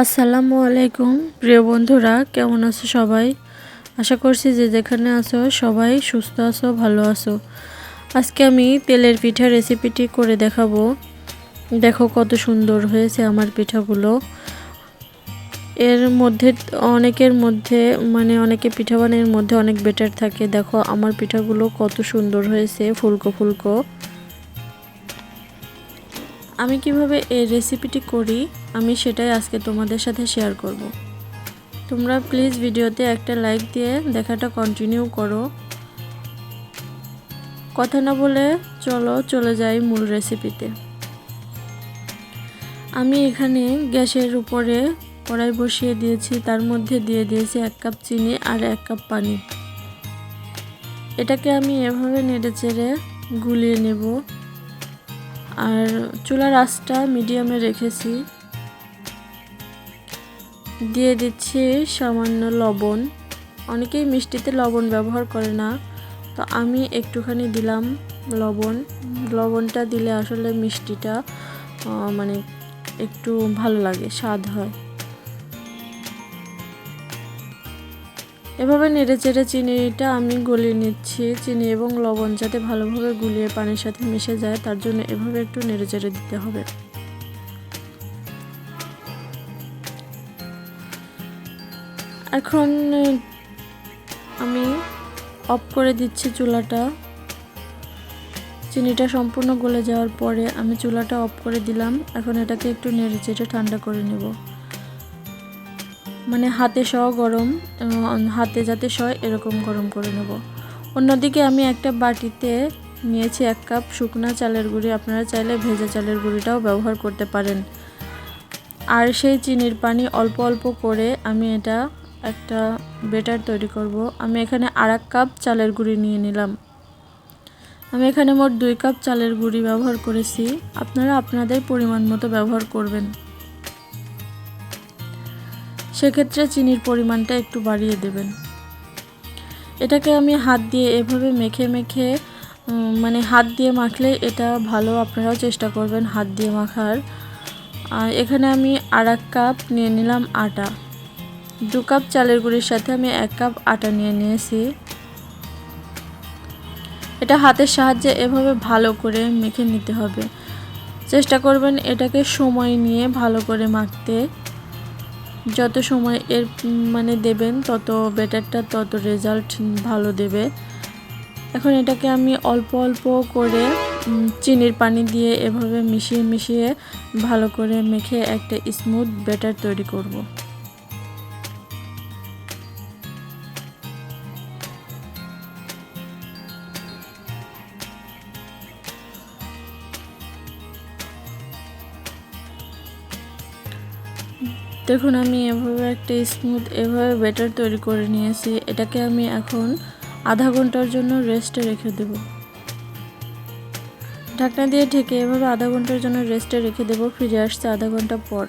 আসসালামু আলাইকুম প্রিয় বন্ধুরা, কেমন আছো সবাই? আশা করছি যে যেখানে আছো সবাই সুস্থ আছো, ভালো আছো। আজকে আমি তেলের পিঠা রেসিপিটি করে দেখাবো। দেখো কত সুন্দর হয়েছে আমার পিঠাগুলো। এর মধ্যে অনেকের মধ্যে অনেকে পিঠা বানানোর মধ্যে অনেক বেটার থাকে। দেখো আমার পিঠাগুলো কত সুন্দর হয়েছে, ফুলকো ফুলকো। আমি কিভাবে এই রেসিপিটি করি আমি সেটাই আজকে তোমাদের সাথে শেয়ার করব। তোমরা প্লিজ ভিডিওতে একটা লাইক দিয়ে দেখাটা কন্টিনিউ করো। কথা না বলে চলে যাই মূল রেসিপিতে। আমি এখানে গ্যাসের উপরে কড়াই বসিয়ে দিয়েছি, তার মধ্যে দিয়ে দিয়েছি 1 কাপ চিনি আর 1 কাপ পানি। এটাকে আমি এভাবে নেড়েচেড়ে গুলিয়ে নেব। আর চুলার আঁচটা মিডিয়ামে রেখেছি। দিয়ে দিচ্ছি সামান্য লবণ। অনেকেই মিষ্টিতে লবণ ব্যবহার করে না, তো আমি একটুখানি দিলাম লবণটা দিলে আসলে মিষ্টিটা একটু ভালো লাগে, স্বাদ হয়। এভাবে নেড়েচেড়ে চিনিটা আমি গলিয়ে নিচ্ছি। চিনি এবং লবণ যাতে ভালোভাবে গুলিয়ে পানির সাথে মিশে যায়, তার জন্য এভাবে একটু নেড়েচেড়ে দিতে হবে। এখন আমি অফ করে দিচ্ছি চুলাটা। চিনিটা সম্পূর্ণ গলে যাওয়ার পরে আমি চুলাটা অফ করে দিলাম। এখন এটাকে একটু নেড়েচেড়ে ঠান্ডা করে নেব। হাতে যাতে সয় এরকম গরম করে নেব। অন্যদিকে আমি একটা বাটিতে নিয়েছি 1 কাপ শুকনা চালের গুঁড়ি। আপনারা চাইলে ভেজা চালের গুঁড়িটাও ব্যবহার করতে পারেন। আর সেই চিনির পানি অল্প অল্প করে আমি এটা একটা ব্যাটার তৈরি করব। আমি এখানে 1/2 কাপ চালের গুঁড়ি নিয়ে নিলাম। আমি এখানে মোট 2 কাপ চালের গুঁড়ি ব্যবহার করেছি। আপনারা আপনাদের পরিমাণ মতো ব্যবহার করবেন। সেক্ষেত্রে চিনির পরিমাণটা একটু বাড়িয়ে দেবেন। এটাকে আমি হাত দিয়ে এভাবে মেখে হাত দিয়ে মাখলে এটা ভালো। আপনারাও চেষ্টা করবেন হাত দিয়ে মাখার। আর এখানে আমি 1/2 কাপ নিয়ে নিলাম আটা। 2 কাপ চালের গুঁড়ির সাথে আমি 1 কাপ আটা নিয়ে নিয়েছি। এটা হাতের সাহায্যে এভাবে ভালো করে মেখে নিতে হবে। চেষ্টা করবেন এটাকে সময় নিয়ে ভালো করে মাখতে। যত সময় দেবেন তত ব্যাটারটা তত রেজাল্ট ভালো দেবে। এখন এটাকে আমি অল্প অল্প করে চিনির পানি দিয়ে এভাবে মিশিয়ে ভালো করে মেখে একটা স্মুথ ব্যাটার তৈরি করব। দেখুন আমি এভাবে ব্যাটার তৈরি করে নিয়েছি। এটাকে আমি এখন আধা ঘন্টার জন্য রেস্টে রেখে দেব। ঢাকনা দিয়ে ঢেকে এভাবে আধা ঘন্টার জন্য রেস্টে রেখে দেব। ফিরে আসছে আধা ঘন্টা পর।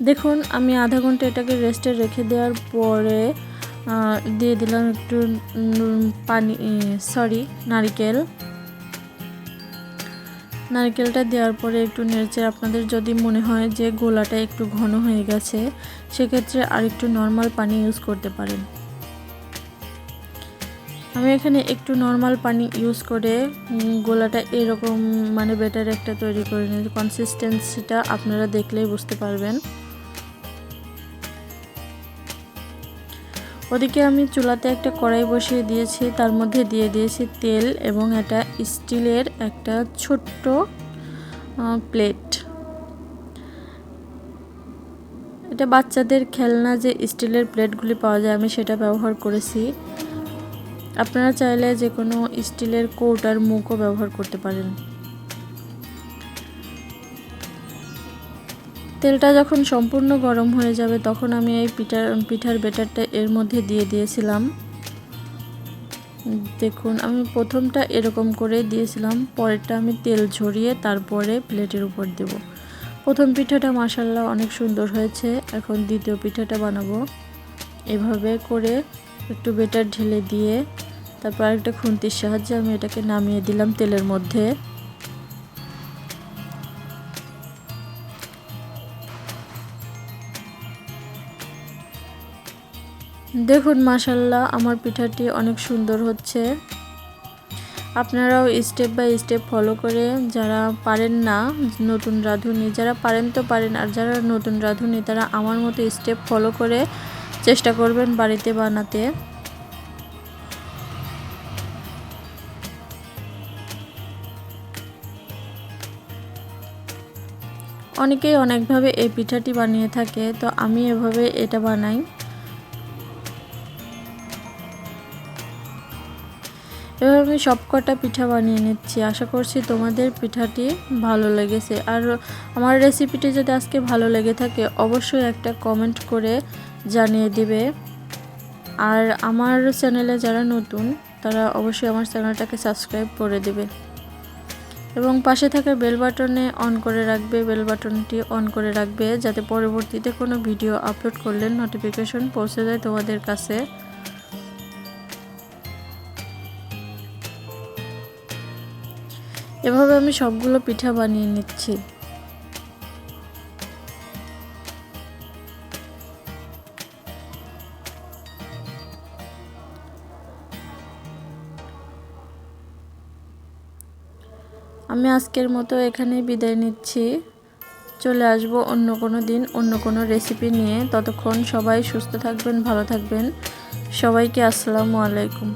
দেখুন আমি আধা ঘন্টা এটাকে রেস্টে রেখে দেওয়ার পরে দিয়ে দিলাম একটু নারকেলটা দেওয়ার পরে একটু নেড়েচেড়ে, আপনাদের যদি মনে হয় যে গোলাটা একটু ঘন হয়ে গেছে সেক্ষেত্রে আর একটু নর্মাল পানি ইউজ করতে পারেন। আমি এখানে একটু নর্মাল পানি ইউজ করে গোলাটা এরকম ব্যাটার একটা তৈরি করে নিই। কনসিস্টেন্সিটা আপনারা দেখলেই বুঝতে পারবেন। ওদিকে আমি চুলাতে একটা কড়াই বসিয়ে দিয়েছি, তার মধ্যে দিয়ে দিয়েছি তেল এবং এটা স্টিলের একটা ছোট্ট প্লেট। এটা বাচ্চাদের খেলনা যে স্টিলের প্লেটগুলি পাওয়া যায় আমি সেটা ব্যবহার করেছি। আপনারা চাইলে যে কোনো স্টিলের কৌটার মুখও ব্যবহার করতে পারেন। তেলটা যখন সম্পূর্ণ গরম হয়ে যাবে তখন আমি এই পিঠার ব্যাটারটা এর মধ্যে দিয়ে দিয়েছিলাম। দেখুন আমি প্রথমটা এরকম করে দিয়েছিলাম, পরেরটা আমি তেল ঝরিয়ে তারপরে প্লেটের উপর দেব। প্রথম পিঠাটা মাশাআল্লাহ অনেক সুন্দর হয়েছে। এখন দ্বিতীয় পিঠাটা বানাবো। এভাবে করে একটু ব্যাটার ঢেলে দিয়ে তারপর একটা খুন্তির সাহায্যে আমি এটাকে নামিয়ে দিলাম তেলের মধ্যে। দেখুন মাশাআল্লাহ আমার পিঠাটি অনেক সুন্দর হচ্ছে। আপনারাও স্টেপ বাই স্টেপ ফলো করে, যারা পারেন না নতুন রাঁধুনি, যারা পারেন তো পারেন, আর যারা নতুন রাঁধুনি তারা আমার মতো স্টেপ ফলো করে চেষ্টা করবেন বাড়িতে বানাতে। অনেকেই অনেকভাবে এই পিঠাটি বানিয়ে থাকে, তো আমি এভাবে এটা বানাই। এভাবে আমি সবকটা পিঠা বানিয়ে নিচ্ছি। আশা করছি তোমাদের পিঠাটি ভালো লেগেছে। আর আমার রেসিপিটি যদি আজকে ভালো লেগে থাকে অবশ্যই একটা কমেন্ট করে জানিয়ে দিবে। আর আমার চ্যানেলে যারা নতুন তারা অবশ্যই আমার চ্যানেলটাকে সাবস্ক্রাইব করে দেবে এবং পাশে থাকা বেল বাটনে অন করে রাখবে, বেল বাটনটি অন করে রাখবে যাতে পরবর্তীতে কোনো ভিডিও আপলোড করলে নোটিফিকেশন পৌঁছে যায় তোমাদের কাছে। এভাবে আমি সবগুলো পিঠা বানিয়ে নিচ্ছি। আমি আজকের মতো এখানে বিদায় নিচ্ছি। চলে আসবো অন্য কোনো দিন অন্য কোনো রেসিপি নিয়ে। ততক্ষণ সবাই সুস্থ থাকবেন, ভালো থাকবেন। সবাইকে আসসালামু আলাইকুম।